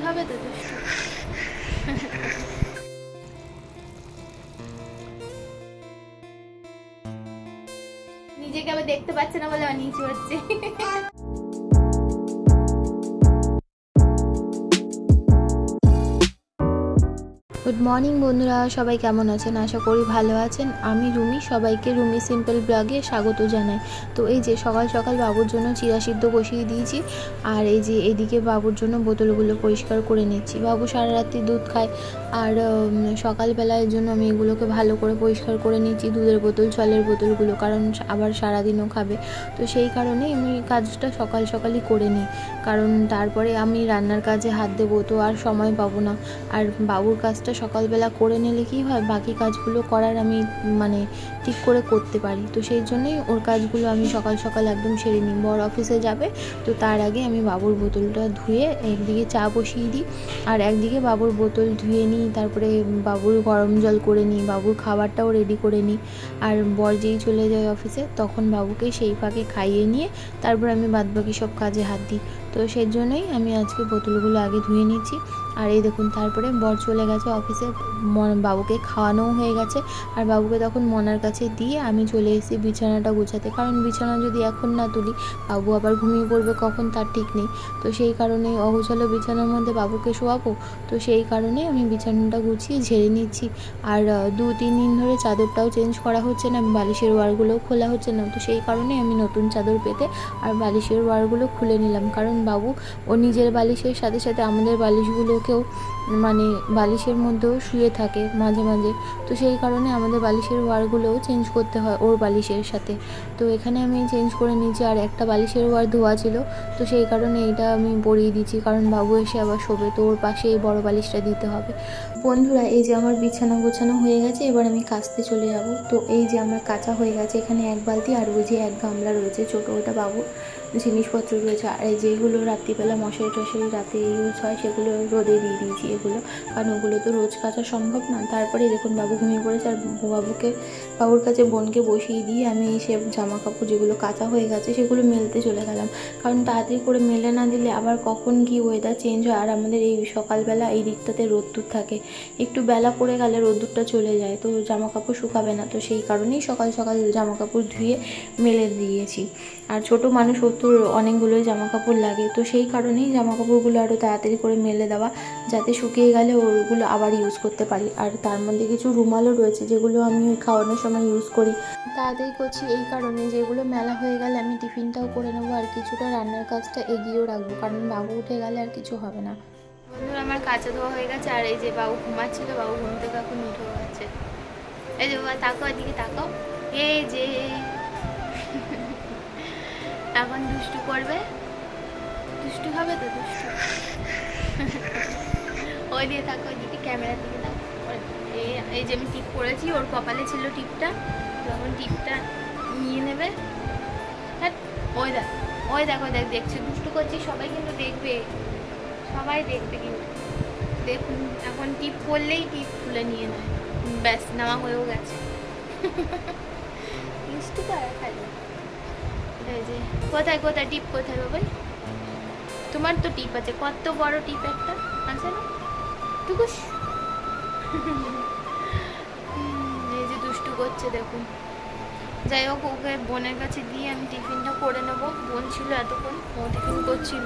হবে তো দুষ্টু। নিজেকে আবার দেখতে পাচ্ছে না বলে নিচু হচ্ছে। গুড মর্নিং বন্ধুরা, সবাই কেমন আছেন? আশা করি ভালো আছেন। আমি রুমি, সবাইকে রুমি সিম্পল ব্লগে স্বাগত জানাই। তো এই যে সকাল সকাল বাবুর জন্য চিরা সিদ্ধ বসিয়ে দিয়েছি, আর এই যে এদিকে বাবুর জন্য বোতলগুলো পরিষ্কার করে নিচ্ছি। বাবু সারা রাত্রি দুধ খায়, আর সকালবেলার জন্য আমি এগুলোকে ভালো করে পরিষ্কার করে নিচ্ছি, দুধের বোতল জলের বোতলগুলো, কারণ আবার সারাদিনও খাবে। তো সেই কারণেই আমি কাজটা সকাল সকালই করে নিই, কারণ তারপরে আমি রান্নার কাজে হাত দেবো তো আর সময় পাবো না। আর বাবুর কাজটা সকালবেলা করে নিলে কি হয়, বাকি কাজগুলো করার আমি ঠিক করে করতে পারি। তো সেই জন্যই ওর কাজগুলো আমি সকাল সকাল একদম সেরে নিই। বর অফিসে যাবে, তো তার আগে আমি বাবুর বোতলটা ধুয়ে একদিকে চা বসিয়ে দিই, আর একদিকে বাবুর বোতল ধুয়ে নিই, তারপরে বাবুর গরম জল করে নিই, বাবুর খাবারটাও রেডি করে নিই। আর বর যেই চলে যায় অফিসে, তখন বাবুকে সেই ফাঁকে খাইয়ে নিয়ে তারপর আমি বাদবাকি সব কাজে হাত দিই। তো সেই জন্যই আমি আজকে বোতলগুলো আগে ধুয়ে নিচ্ছি। আর এই দেখুন, তারপরে বর চলে গেছে অফিসে, বাবুকে খাওয়ানোও হয়ে গেছে, আর বাবুকে তখন মনার কাছে দিয়ে আমি চলে এসেছি বিছানাটা গোছাতে। কারণ বিছানা যদি এখন না তুলি, বাবু আবার ঘুমিয়ে পড়বে কখন তার ঠিক নেই। তো সেই কারণেই অগোছালো বিছানার মধ্যে বাবুকে শোয়াবো, তো সেই কারণেই আমি বিছানাটা গুছিয়ে ঝেড়ে নিচ্ছি। আর 2-3 দিন ধরে চাদরটাও চেঞ্জ করা হচ্ছে না, বালিশের ওয়ারগুলোও খোলা হচ্ছে না। তো সেই কারণেই আমি নতুন চাদর পেতে আর বালিশের ওয়ারগুলো খুলে নিলাম, কারণ বাবু ও নিজের বালিশের সাথে সাথে আমাদের বালিশগুলোকেও বালিশের মধ্যেও শুয়ে থাকে মাঝে মাঝে। তো সেই কারণে আমাদের বালিশের ওয়ারগুলোও চেঞ্জ করতে হয় ওর বালিশের সাথে। তো এখানে আমি চেঞ্জ করে নিয়েছি, আর একটা বালিশের ওয়ার ধোয়া ছিল, তো সেই কারণে এইটা আমি পরিয়ে দিচ্ছি, কারণ বাবু এসে আবার শোবে, তো ওর পাশে এই বড় বালিশটা দিতে হবে। বন্ধুরা, এই যে আমার বিছানা গোছানো হয়ে গেছে, এবার আমি কাচতে চলে যাব। তো এই যে আমার কাচা হয়ে গেছে, এখানে 1 বালতি আর ওই যে 1 গামলা রয়েছে ছোটো, ওটা বাবুর জিনিসপত্র রয়েছে। আর যেগুলো রাত্রিবেলা মশারি টশারি রাতে ইউজ হয়, সেগুলো রোদে দিয়ে দিয়েছি এগুলো, কারণ ওগুলো তো রোজ কাচা সম্ভব না। তারপরে দেখুন বাবু ঘুমিয়ে পড়েছে, আর বাবুর কাছে বোনকে বসিয়ে দিয়ে আমি সে জামা কাপড় যেগুলো কাচা হয়ে গেছে সেগুলো মেলতে চলে গেলাম, কারণ তাড়াতাড়ি করে মেলে না দিলে আবার কখন কি ওয়েদার চেঞ্জ হয়। আর আমাদের এই সকালবেলা এই দিকটাতে রোদ্দুর থাকে, একটু বেলা পড়ে গেলে রোদ্দুরটা চলে যায়, তো জামা কাপড় শুকাবে না। তো সেই কারণেই সকাল সকাল জামা কাপড় ধুয়ে মেলে দিয়েছি। আর ছোটো মানুষ ওর অনেকগুলোই জামা কাপড় লাগে, তো সেই কারণেই জামা কাপড়গুলো আরও তাড়াতাড়ি করে মেলে দেওয়া, যাতে শুকিয়ে গেলে ওগুলো আবার ইউজ করতে পারি। আর তার মধ্যে কিছু রুমালও রয়েছে, যেগুলো আমি ওই খাওয়ানোর সময় ইউজ করি। তাড়াতাড়ি করছি এই কারণে, যেগুলো মেলা হয়ে গেলে আমি টিফিনটাও করে নেবো, আর কিছুটা রান্নার কাজটা এগিয়েও রাখবো, কারণ বাবু উঠে গেলে আর কিছু হবে না। বন্ধুরা, আমার কাঁচা ধোয়া হয়ে গেছে, আর এই যে বাবু ঘুমাচ্ছিল, বাবু ঘুম থেকে এখন উঠে গেছে। এই যে বাবা তাকাও, এদিকে তাকাও, এই যে এখন দুষ্টু করবে, দুষ্টু হবে তো দুষ্টু। ওই দিয়ে থাকো, ওইদিকে ক্যামেরার দিকে থাকো। এই যে আমি টিপ পরেছি, ওর কপালে ছিল টিপটা, যখন টিপটা নিয়ে নেবে। হ্যাঁ, ওই দেখ ওই দেখ ওই দেখ দেখছে, দুষ্টু করছি, সবাই কিন্তু দেখবে, সবাই দেখবে কিন্তু। দেখুন এখন টিপ করলেই টিপ খুলে নিয়ে নেয়, ব্যাস নেওয়া হয়েও গেছে। দুষ্টু করা খালি। এই যে কোথায় কোথায় টিপ কোথায় বাবাই? তোমার তো টিপ আছে, কত বড় টিপ একটা আছে না টুকুস। এই যে দুষ্টু করছে দেখুন। যাই হোক, ওকে বোনের কাছে দিয়ে আমি টিফিনটা করে নেবো। বোন ছিল এতক্ষণ, ও টিফিন করছিল।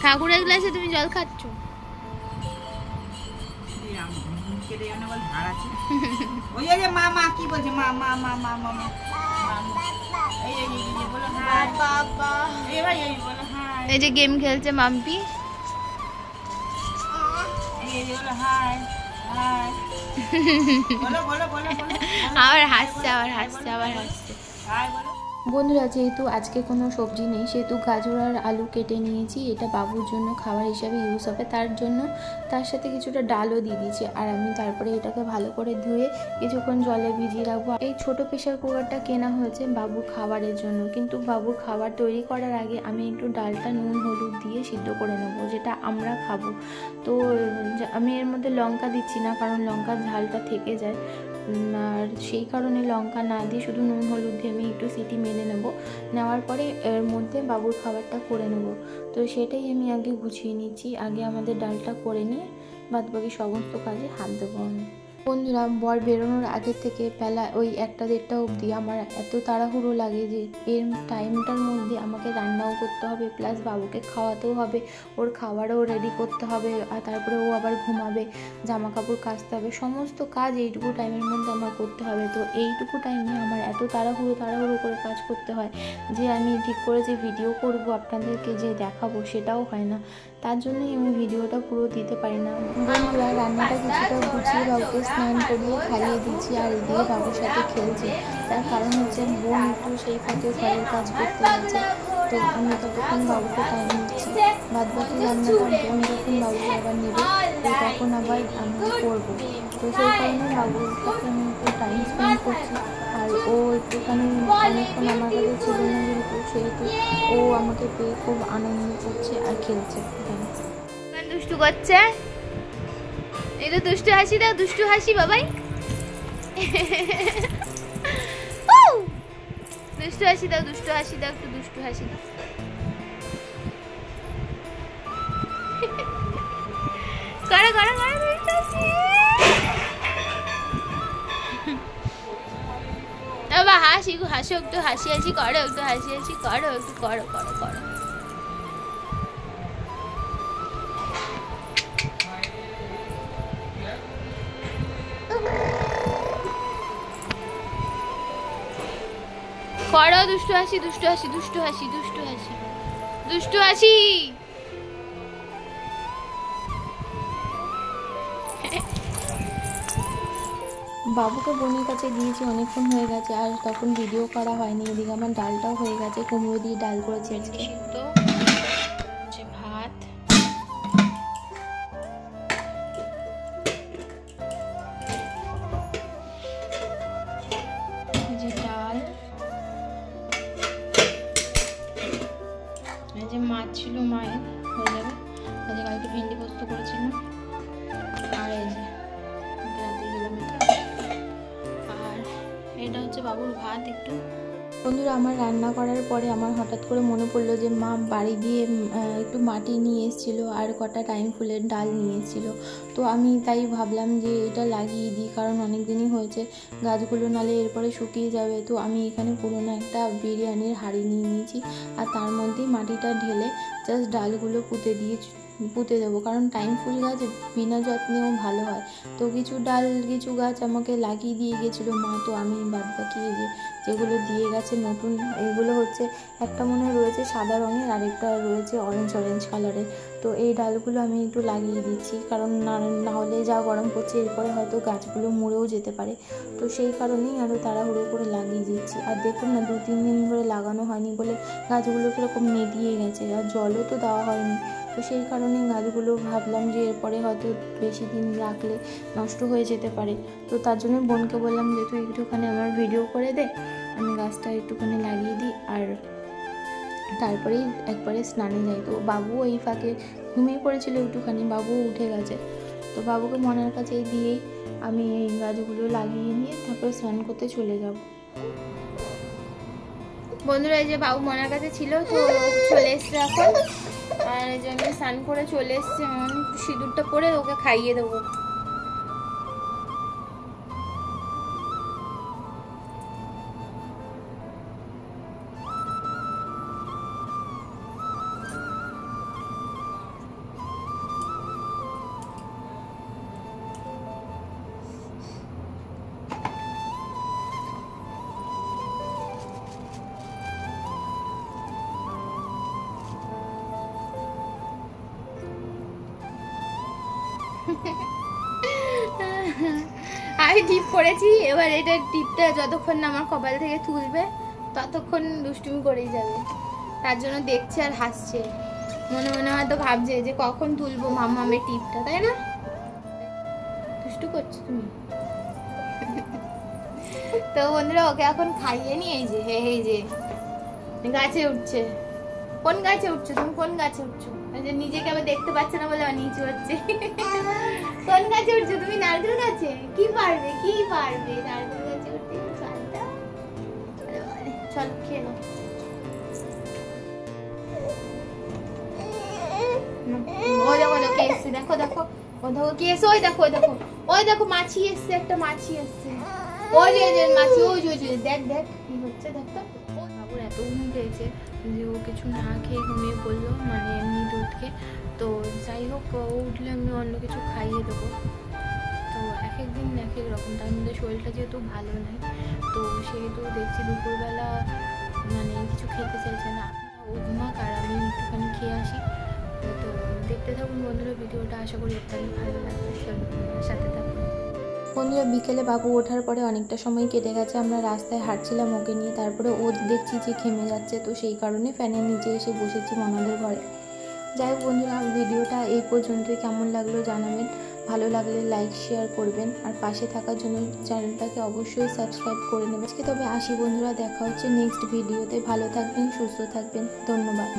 ঠাকুরের গ্লাসে তুমি জল খাচ্ছ? এই যে গেম খেলছে মাম্পি। আবার হাসছে, আবার হাসছে, আবার হাসছে। বন্ধুরা, যেহেতু আজকে কোনো সবজি নেই, সেহেতু গাজর আর আলু কেটে নিয়েছি, এটা বাবুর জন্য খাবার হিসাবে ইউজ হবে, তার জন্য তার সাথে কিছুটা ডালও দিয়ে দিয়েছি। আর আমি তারপরে এটাকে ভালো করে ধুয়ে কিছুক্ষণ জলে ভিজিয়ে রাখবো। এই ছোটো প্রেশার কুকারটা কেনা হয়েছে বাবুর খাবারের জন্য, কিন্তু বাবুর খাবার তৈরি করার আগে আমি একটু ডালটা নুন হলুদ দিয়ে সিদ্ধ করে নেবো, যেটা আমরা খাবো। তো আমি এর মধ্যে লঙ্কা দিচ্ছি না, কারণ লঙ্কার ঝালটা থেকে যায়। আর সেই কারণে লঙ্কা না দিয়ে শুধু নুন হলুদ দিয়ে আমি একটু সিটি মেরে নেব। নেওয়ার পরে এর মধ্যে বাবুর খাবারটা করে নেব। তো সেটাই আমি আগে গুছিয়ে নিচ্ছি, আগে আমাদের ডালটা করে নিয়ে বাদবাকি সমস্ত কাজে হাত দেবো আমি। বন্ধুরা, বর বেরোনোর আগের থেকে বেলা ওই 1টা-1:30 অবধি আমার এত তাড়াহুড়ো লাগে যে এর টাইমটার মধ্যে আমাকে রান্নাও করতে হবে, প্লাস বাবুকে খাওয়াতেও হবে, ওর খাবারও রেডি করতে হবে, আর তারপরে ও আবার ঘুমাবে, জামা কাপড় কাচতে হবে, সমস্ত কাজ এইটুকু টাইমের মধ্যে আমার করতে হবে। তো এইটুকু টাইমে আমার এত তাড়াহুড়ো করে কাজ করতে হয় যে আমি ঠিক করে যে ভিডিও করব আপনাদেরকে যে দেখাবো সেটাও হয় না। তার জন্যই আমি ভিডিওটা পুরো দিতে পারি না। বন্ধুরা, রান্নাটা কিছুটা গুছিয়ে বাবুকে স্নান করিয়ে খাইয়ে দিচ্ছি, আর এদিকে বাবুর সাথে খেলছে। তার কারণ হচ্ছে বোন একটু সেই ফাঁকে ঘরের কাজ করতে যাচ্ছে, তো আমি ততক্ষণ বাবুকে টাইম দিচ্ছি। বাদবাকি রান্নাটা বোন যখন বাবুকে আবার নেবে তো তখন আবার আমি করবো। তো সেই কারণে বাবুর সাথে আমি একটু টাইম স্পেন্ড করছি। আর ও একটুখানি অনেকক্ষণ আমার কাছে ছিল না যেহেতু, সেহেতু ও আমাকে পেয়ে খুব আনন্দ করছে আর খেলছে। দুষ্টু করছে, এই তো দুষ্টু হাসি দাও, দুষ্টু হাসি বাবাই, দুষ্টু হাসি দাও, দুষ্টু হাসি দাও, একটু দুষ্টু হাসি দাও। করো করো করো দুষ্টু হাসি। বাবা হাসি, হাসো একটু, হাসি হাসি করো একটু, হাসি হাসি করো একটু, করো করো করো। করো দুষ্টু হাসি, দুষ্টু হাসি, দুষ্টু হাসি, দুষ্টু হাসি, দুষ্টু হাসি। বাবুকে বোনের কাছে দিয়েছি, অনেকক্ষণ হয়ে গেছে, আর তখন ভিডিও করা হয়নি। এদিকে আমার ডালটাও হয়ে গেছে, কুমড়ো দিয়ে ডাল করেছি আজকে। ভাত, ডাল, এই যে মাছ ছিল মায়ের, হয়ে যাবে। আজকে কালকে ভেন্ডি পোস্ত করেছিলাম, আর এই যে রাতে গেলাম এটা, আর এটা হচ্ছে বাবুর ভাত। একটু বন্ধুরা, আমার রান্না করার পরে আমার হঠাৎ করে মনে পড়লো যে মা বাড়ি দিয়ে একটু মাটি নিয়ে এসেছিলো আর কটা টাইম ফুলের ডাল নিয়ে এসেছিলো। তো আমি তাই ভাবলাম যে এটা লাগিয়ে দিই, কারণ অনেক দিনই হয়েছে, গাছগুলো নালে এরপরে শুকিয়ে যাবে। তো আমি এখানে পুরোনো একটা বিরিয়ানির হাঁড়ি নিয়ে নিয়েছি, আর তার মধ্যেই মাটিটা ঢেলে জাস্ট ডালগুলো পুঁতে দেবো, কারণ টাইম ফুল গাছ বিনা যত্নেও ভালো হয়। তো কিছু গাছ আমাকে লাগিয়ে দিয়ে গেছিলো মা, তো আমি বাদবাকি যেগুলো দিয়ে গেছে নতুন, এইগুলো হচ্ছে একটা মনে রয়েছে সাদা রঙের, আরেকটা রয়েছে অরেঞ্জ কালারের। তো এই ডালগুলো আমি একটু লাগিয়ে দিচ্ছি, কারণ না হলে যা গরম পড়ছে এরপরে হয়তো গাছগুলো মরেও যেতে পারে। তো সেই কারণেই আরও তাড়াহুড়ো করে লাগিয়ে দিচ্ছি। আর দেখুন না, 2-3 দিন ধরে লাগানো হয়নি বলে গাছগুলো কীরকম নেতিয়ে গেছে, আর জলও তো দেওয়া হয়নি। তো সেই কারণে গাছগুলো ভাবলাম যে এরপরে হয়তো বেশি দিন রাখলে নষ্ট হয়ে যেতে পারে। তো তার জন্য বোনকে বললাম যে তুই একটুখানি আমার ভিডিও করে দে, আমি গাছটা একটুখানি লাগিয়ে দিই, আর তারপরেই একবারে স্নানে যাই। তো বাবু এই ফাঁকে ঘুমিয়ে পড়েছিল একটুখানি, বাবুও উঠে গেছে। তো বাবুকে মনের কাছে দিয়েই আমি এই গাছগুলো লাগিয়ে নিয়ে তারপরে স্নান করতে চলে যাব। বন্ধুরা, এই যে বাবু মনের কাছে ছিল, তো চলে এসছে এখন। আর এই যে আমি স্নান করে চলে এসছি, সিঁদুরটা পরে ওকে খাইয়ে দেবো। আমি টিপ করেছি, এবার এটা টিপটা যতক্ষণ না আমার কপাল থেকে তুলবে ততক্ষণ দুষ্টুমি করেই যাবে। তার জন্য দেখছে আর হাসছে, মনে মনে হয়তো ভাবছে যে কখন তুলবো মাম্মামের টিপটা, তাই না? দুষ্টু করছো তুমি। তো বন্ধুরা, ওকে এখন খাইয়ে নিয়ে এই যে গাছে উঠছে। কোন গাছে উঠছো তুমি? কোন গাছে উঠছো? নিজেকে আবার দেখতে পাচ্ছে না বলে নিচু হচ্ছে। কোন গাছে উঠছো তুমি? নারকেল গাছে? কি পারবে নারকেল গাছে উঠতে? চল খেয়ে নাও। ওই দেখো কে এসছে, দেখো দেখো ও দেখো কে এসছে, ওই দেখো মাছি এসছে, একটা মাছি এসছে। ওই যে মাছি, ওই দেখ কি হচ্ছে দেখতো। বাবুর এত ঘুম পেয়েছে যে ও কিছু না খেয়ে ঘুমিয়ে পড়লো, মানে এমনি দুধ খেয়ে। তো যাই হোক ও উঠলে আমি অন্য কিছু খাইয়ে দেবো। তো এক এক দিন এক এক রকম, তার মধ্যে শরীরটা যেহেতু ভালো নেই, তো সেহেতু দেখছি দুপুরবেলা মানে কিছু খেতে চাইছে না। ও ঘুমাক আর আমি একটুখানি খেয়ে আসি। তো দেখতে থাকুন বন্ধুরা ভিডিওটা, আশা করি আপনাদের ভালো লাগবে, সাথে থাকুন বন্ধুরা। বিকেলে বাবু ওঠার পরে অনেকটা সময় কেটে গেছে, আমরা রাস্তায় হাঁটছিলাম ওকে নিয়ে। তারপরে ও দেখছি যে ঘেমে যাচ্ছে, তো সেই কারণে ফ্যানের নিচে এসে বসেছি মনাদের ঘরে। যাই হোক বন্ধুরা, ভিডিওটা এই পর্যন্তই। কেমন লাগলো জানাবেন, ভালো লাগলে লাইক শেয়ার করবেন, আর পাশে থাকার জন্য চ্যানেলটাকে অবশ্যই সাবস্ক্রাইব করে নেবেন। আজকে তবে আসি বন্ধুরা, দেখা হচ্ছে নেক্সট ভিডিওতে। ভালো থাকবেন, সুস্থ থাকবেন, ধন্যবাদ।